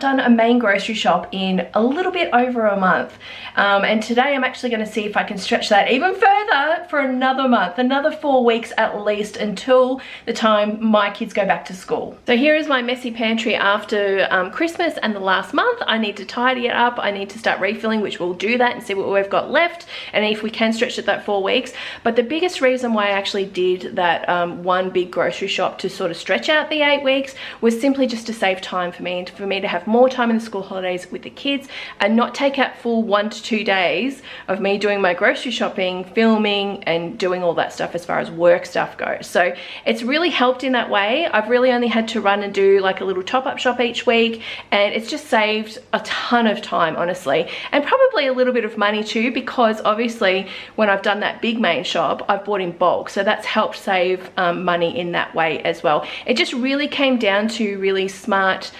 done a main grocery shop in a little bit over a month. And today I'm actually going to see if I can stretch that even further for another month, another 4 weeks at least, until the time my kids go back to school. So here is my messy pantry after Christmas and the last month. I need to tidy it up. I need to start refilling, which we'll do that and see what we've got left and if we can stretch it that 4 weeks. But the biggest reason why I actually did that one big grocery shop to sort of stretch out the 8 weeks was simply just to save time for me, and for me to have more time in the school holidays with the kids and not take out full 1 to 2 days of me doing my grocery shopping, filming and doing all that stuff as far as work stuff goes. So it's really helped in that way. I've really only had to run and do like a little top-up shop each week, and it's just saved a ton of time, honestly, and probably a little bit of money too, because obviously when I've done that big main shop I've bought in bulk, so that's helped save money in that way as well. It just really came down to really smart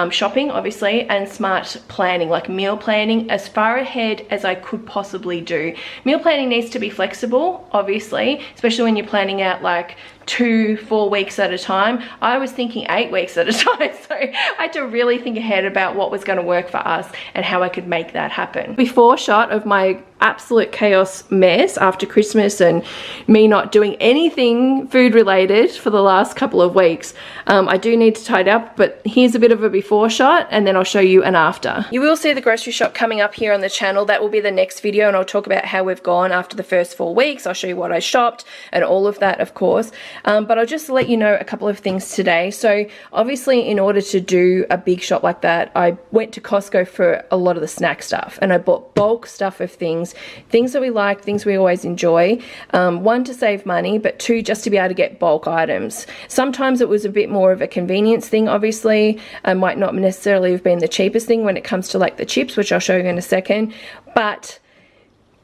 shopping, obviously, and smart planning, like meal planning as far ahead as I could possibly do. Meal planning needs to be flexible, obviously, especially when you're planning out like 2-4 weeks at a time. I was thinking 8 weeks at a time, so I had to really think ahead about what was going to work for us and how I could make that happen. Before shot of my absolute chaos mess after Christmas and me not doing anything food related for the last couple of weeks, I do need to tidy up, but here's a bit of a before shot and then I'll show you an after. You will see the grocery shop coming up here on the channel. That will be the next video, and I'll talk about how we've gone after the first 4 weeks. I'll show you what I shopped and all of that, of course. But I'll just let you know a couple of things today. So obviously in order to do a big shop like that, I went to Costco for a lot of the snack stuff, and I bought bulk stuff of things that we like, things we always enjoy. 1, to save money, but 2, just to be able to get bulk items. Sometimes it was a bit more of a convenience thing, obviously. It might not necessarily have been the cheapest thing when it comes to like the chips, which I'll show you in a second, but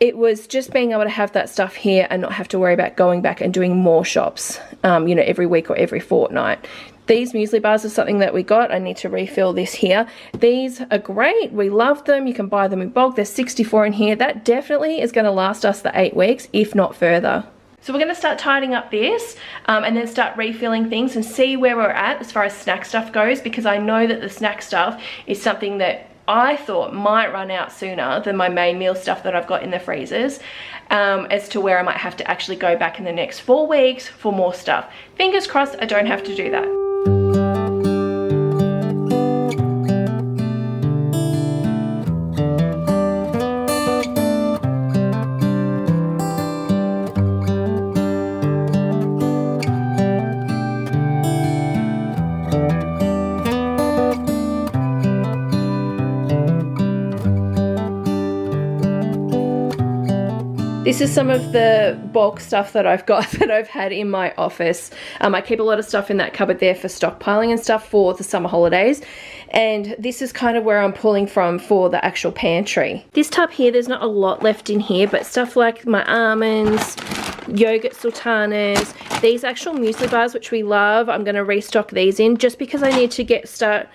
it was just being able to have that stuff here and not have to worry about going back and doing more shops, you know, every week or every fortnight. These muesli bars are something that we got. I need to refill this here. These are great. We love them. You can buy them in bulk. There's 64 in here. That definitely is going to last us the 8 weeks, if not further. So we're going to start tidying up this and then start refilling things and see where we're at as far as snack stuff goes, because I know that the snack stuff is something that I thought might run out sooner than my main meal stuff that I've got in the freezers, as to where I might have to actually go back in the next 4 weeks for more stuff. Fingers crossed I don't have to do that. This is some of the bulk stuff that I've got that I've had in my office. I keep a lot of stuff in that cupboard there for stockpiling and stuff for the summer holidays. And this is kind of where I'm pulling from for the actual pantry. This tub here, there's not a lot left in here, but stuff like my almonds, yogurt sultanas, these actual muesli bars, which we love, I'm going to restock these in just because I need to start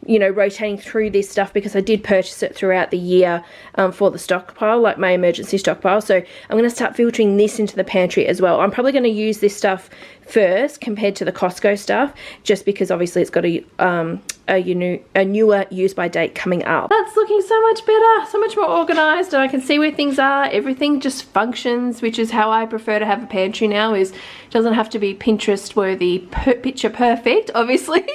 you know, rotating through this stuff, because I did purchase it throughout the year for the stockpile, like my emergency stockpile. So I'm going to start filtering this into the pantry as well. I'm probably going to use this stuff first compared to the Costco stuff, just because obviously it's got a newer use by date coming up. That's looking so much better, so much more organized, and I can see where things are. Everything just functions, which is how I prefer to have a pantry now. Is doesn't have to be Pinterest worthy, picture perfect obviously,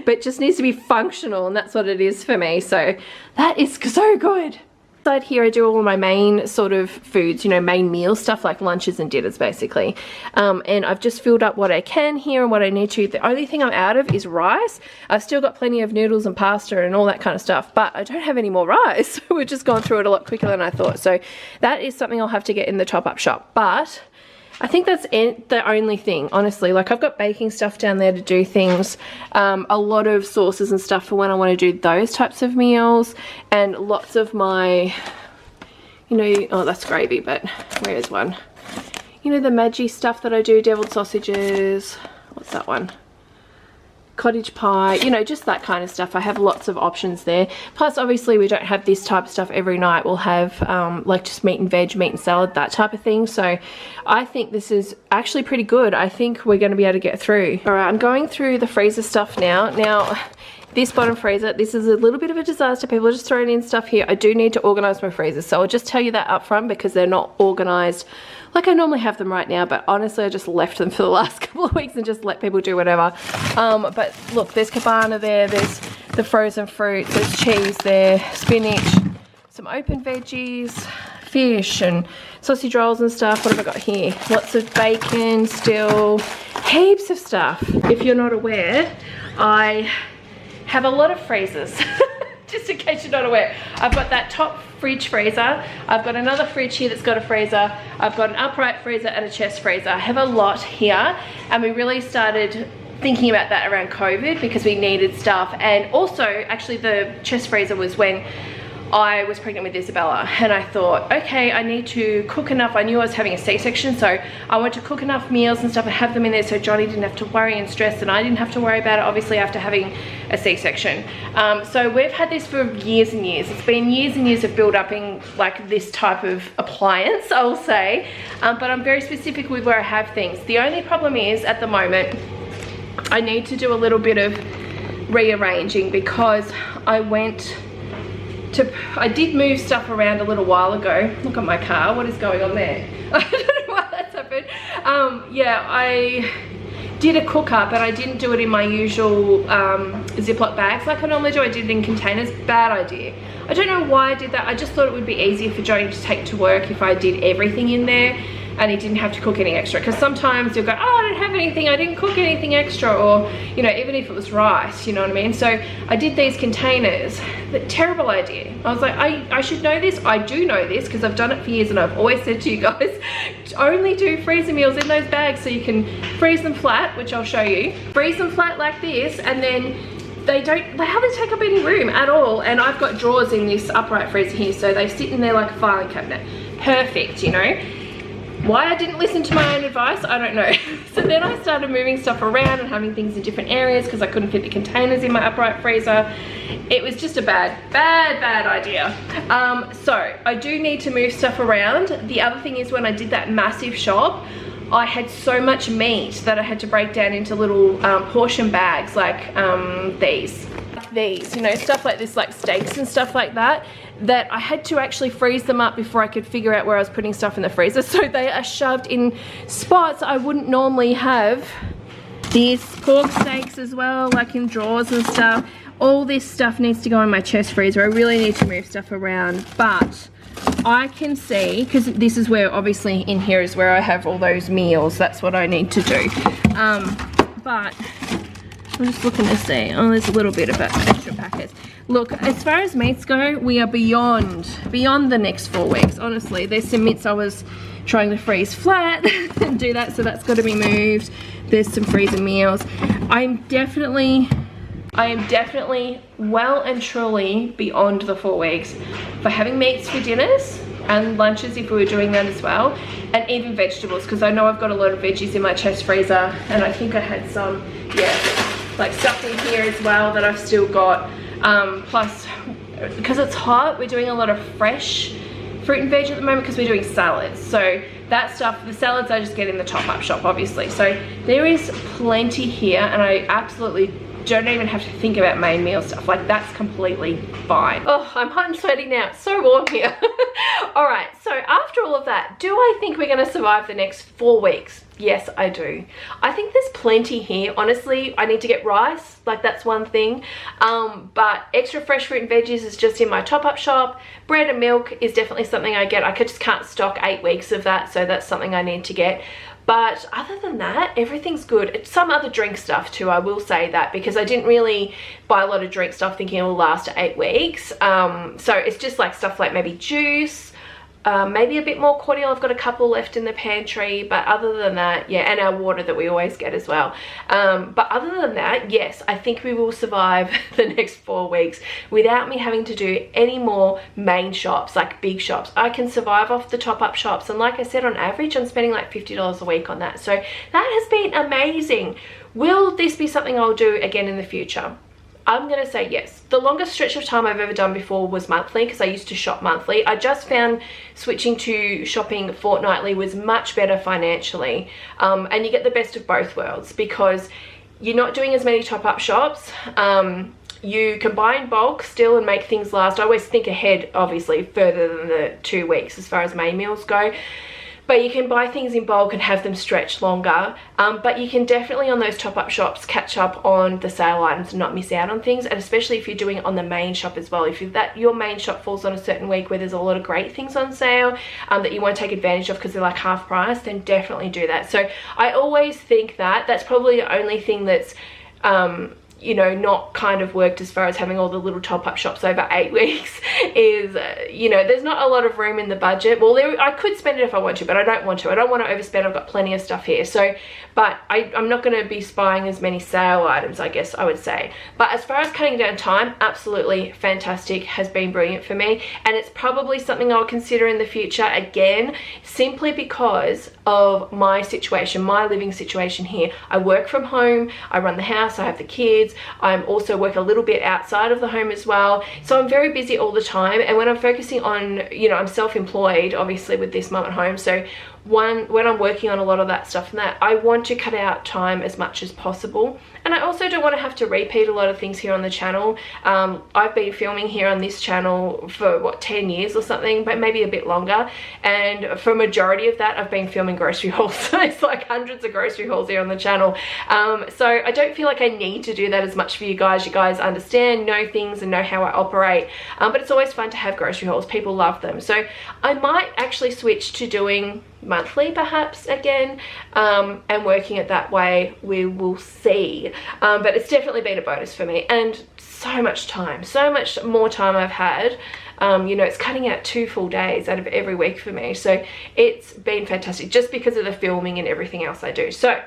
but just needs to be functional, and that's what it is for me. So that is so good. Inside here I do all of my main sort of foods, you know, main meal stuff like lunches and dinners basically, and I've just filled up what I can here and what I need to. The only thing I'm out of is rice. I've still got plenty of noodles and pasta and all that kind of stuff, but I don't have any more rice. We've just gone through it a lot quicker than I thought, so that is something I'll have to get in the top-up shop. But I think that's the only thing, honestly. Like, I've got baking stuff down there to do things, a lot of sauces and stuff for when I want to do those types of meals, and lots of my, you know, oh, that's gravy, but where's one? You know, the Maggi stuff that I do, deviled sausages, what's that one? Cottage pie, you know, just that kind of stuff. I have lots of options there. Plus, obviously, we don't have this type of stuff every night. We'll have like just meat and veg, meat and salad, that type of thing. So I think this is actually pretty good. I think we're going to be able to get through. All right, I'm going through the freezer stuff now. Now, this bottom freezer, this is a little bit of a disaster. People are just throwing in stuff here. I do need to organize my freezers, so I'll just tell you that up front because they're not organized like I normally have them right now, but honestly I just left them for the last couple of weeks and just let people do whatever. But look, there's cabana there, there's the frozen fruit, there's cheese there, spinach, some open veggies, fish and sausage rolls and stuff. What have I got here? Lots of bacon still, heaps of stuff. If you're not aware, I have a lot of freezers. Just in case you're not aware, I've got that top fridge freezer, I've got another fridge here that's got a freezer, I've got an upright freezer and a chest freezer. I have a lot here, and we really started thinking about that around COVID because we needed stuff. And also actually the chest freezer was when I was pregnant with Isabella, and I thought, okay, I need to cook enough. I knew I was having a C-section, so I wanted to cook enough meals and stuff and have them in there so Johnny didn't have to worry and stress, and I didn't have to worry about it, obviously, after having a C-section. So we've had this for years and years. It's been years and years of build-upping like this type of appliance, I'll say, but I'm very specific with where I have things. The only problem is, at the moment, I need to do a little bit of rearranging because I did move stuff around a little while ago. Look at my car, what is going on there? I don't know why that's happened. Yeah, I did a cooker, but I didn't do it in my usual Ziploc bags like I normally do. I did it in containers. Bad idea. I don't know why I did that. I just thought it would be easier for Johnny to take to work if I did everything in there and he didn't have to cook any extra, because sometimes you'll go, oh, I don't have anything, I didn't cook anything extra, or you know, even if it was rice, you know what I mean? So I did these containers, but terrible idea. I was like, I should know this. I do know this because I've done it for years, and I've always said to you guys, only do freezer meals in those bags so you can freeze them flat, which I'll show you. Freeze them flat like this, and then they hardly take up any room at all. And I've got drawers in this upright freezer here, so they sit in there like a filing cabinet. Perfect, you know. Why I didn't listen to my own advice, I don't know. So then I started moving stuff around and having things in different areas because I couldn't fit the containers in my upright freezer. It was just a bad idea. So I do need to move stuff around. The other thing is, when I did that massive shop, I had so much meat that I had to break down into little portion bags like these, you know, stuff like this, like steaks and stuff like that, that I had to actually freeze them up before I could figure out where I was putting stuff in the freezer. So they are shoved in spots I wouldn't normally have. These pork steaks as well, like in drawers and stuff. All this stuff needs to go in my chest freezer. I really need to move stuff around, but I can see, because this is where, obviously in here is where I have all those meals. That's what I need to do. But I'm just looking to see. Oh, there's a little bit of extra packets. Look, as far as meats go, we are beyond the next 4 weeks. Honestly, there's some meats I was trying to freeze flat and do that, so that's got to be moved. There's some freezer meals. I am definitely well and truly beyond the 4 weeks for having meats for dinners and lunches if we were doing that as well, and even vegetables, because I know I've got a lot of veggies in my chest freezer, and I think I had some, yeah, like stuff in here as well that I've still got. Plus, because it's hot, we're doing a lot of fresh fruit and veg at the moment because we're doing salads. So that stuff, the salads I just get in the top-up shop, obviously. So there is plenty here, and I absolutely don't even have to think about main meal stuff. Like, that's completely fine. Oh, I'm hot and sweaty now. It's so warm here. All right, so after all of that, do I think we're gonna survive the next 4 weeks? Yes, I do. I think there's plenty here. Honestly, I need to get rice. Like, that's one thing. But extra fresh fruit and veggies is just in my top-up shop. Bread and milk is definitely something I get. I just can't stock 8 weeks of that, so that's something I need to get. But other than that, everything's good. It's some other drink stuff too, I will say that, because I didn't really buy a lot of drink stuff thinking it will last 8 weeks. So it's just like stuff like maybe juice, maybe a bit more cordial. I've got a couple left in the pantry, but other than that, yeah, and our water that we always get as well. But other than that, yes, I think we will survive the next 4 weeks without me having to do any more main shops, like big shops. I can survive off the top-up shops, and like I said, on average, I'm spending like $50 a week on that. So that has been amazing. Will this be something I'll do again in the future? I'm gonna say yes. The longest stretch of time I've ever done before was monthly, because I used to shop monthly. I just found switching to shopping fortnightly was much better financially, and you get the best of both worlds because you're not doing as many top-up shops. you can buy in bulk still and make things last. I always think ahead, obviously, further than the 2 weeks as far as May meals go. But you can buy things in bulk and have them stretch longer. But you can definitely on those top-up shops catch up on the sale items and not miss out on things. And especially if you're doing it on the main shop as well. If your main shop falls on a certain week where there's a lot of great things on sale that you want to take advantage of because they're like half price, then definitely do that. So I always think that's probably the only thing that's you know, not kind of worked as far as having all the little top-up shops over 8 weeks is, you know, there's not a lot of room in the budget. Well, I could spend it if I want to, but I don't want to. I don't want to overspend. I've got plenty of stuff here. So, but I'm not going to be buying as many sale items, I guess I would say. But as far as cutting down time, absolutely fantastic, has been brilliant for me. And it's probably something I'll consider in the future again, simply because of my situation, my living situation here. I work from home, I run the house, I have the kids. I'm also work a little bit outside of the home as well, so I'm very busy all the time. And when I'm focusing on, you know, I'm self-employed obviously with this mum at home, so when I'm working on a lot of that stuff and that, I want to cut out time as much as possible. And I also don't want to have to repeat a lot of things here on the channel. I've been filming here on this channel for what, 10 years or something, but maybe a bit longer, and for a majority of that I've been filming grocery hauls. So it's like hundreds of grocery hauls here on the channel, so I don't feel like I need to do that as much for you guys. You guys understand, know things and know how I operate, but it's always fun to have grocery hauls. People love them. So I might actually switch to doing monthly perhaps again, and working it that way. We will see, but it's definitely been a bonus for me, and so much more time I've had. You know, it's cutting out 2 full days out of every week for me, so it's been fantastic just because of the filming and everything else I do. So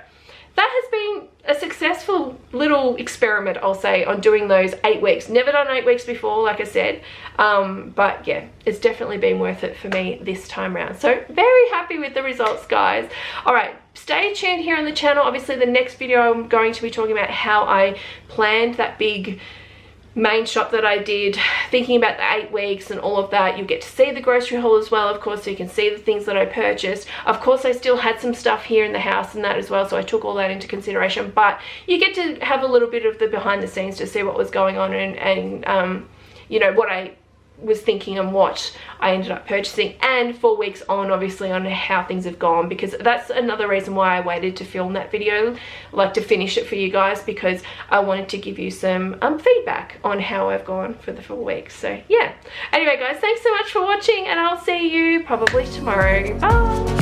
that has been a successful little experiment, I'll say, on doing those 8 weeks. Never done 8 weeks before, like I said, but yeah, it's definitely been worth it for me this time around. So very happy with the results, guys. All right, stay tuned here on the channel. Obviously the next video I'm going to be talking about how I planned that big main shop that I did, thinking about the 8 weeks and all of that. You get to see the grocery haul as well, of course, so you can see the things that I purchased. Of course, I still had some stuff here in the house and that as well, so I took all that into consideration, but you get to have a little bit of the behind the scenes to see what was going on and you know, what I was thinking and what I ended up purchasing, and 4 weeks on, obviously, on how things have gone, because that's another reason why I waited to film that video, like to finish it for you guys, because I wanted to give you some feedback on how I've gone for the 4 weeks. So yeah, anyway guys, thanks so much for watching, and I'll see you probably tomorrow. Bye.